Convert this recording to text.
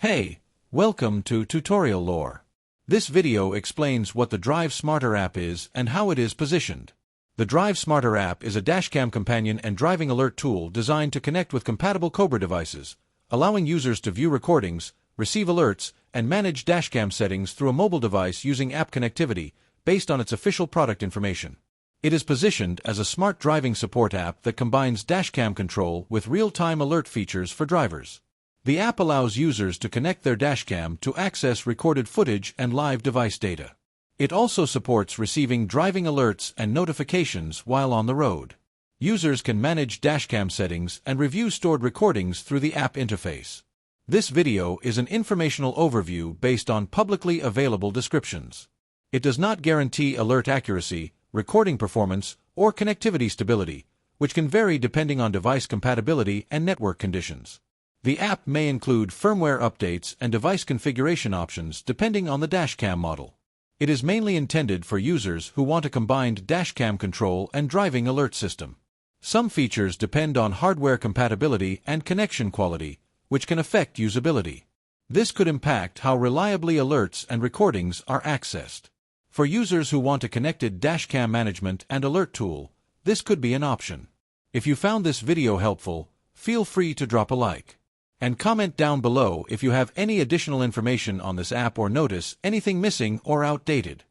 Hey, welcome to Tutorial Lore. This video explains what the Drive Smarter app is and how it is positioned. The Drive Smarter app is a dashcam companion and driving alert tool designed to connect with compatible Cobra devices, allowing users to view recordings, receive alerts, and manage dashcam settings through a mobile device using app connectivity based on its official product information. It is positioned as a smart driving support app that combines dashcam control with real-time alert features for drivers. The app allows users to connect their dashcam to access recorded footage and live device data. It also supports receiving driving alerts and notifications while on the road. Users can manage dashcam settings and review stored recordings through the app interface. This video is an informational overview based on publicly available descriptions. It does not guarantee alert accuracy, recording performance, or connectivity stability, which can vary depending on device compatibility and network conditions. The app may include firmware updates and device configuration options depending on the dashcam model. It is mainly intended for users who want a combined dashcam control and driving alert system. Some features depend on hardware compatibility and connection quality, which can affect usability. This could impact how reliably alerts and recordings are accessed. For users who want a connected dashcam management and alert tool, this could be an option. If you found this video helpful, feel free to drop a like. And comment down below if you have any additional information on this app or notice anything missing or outdated.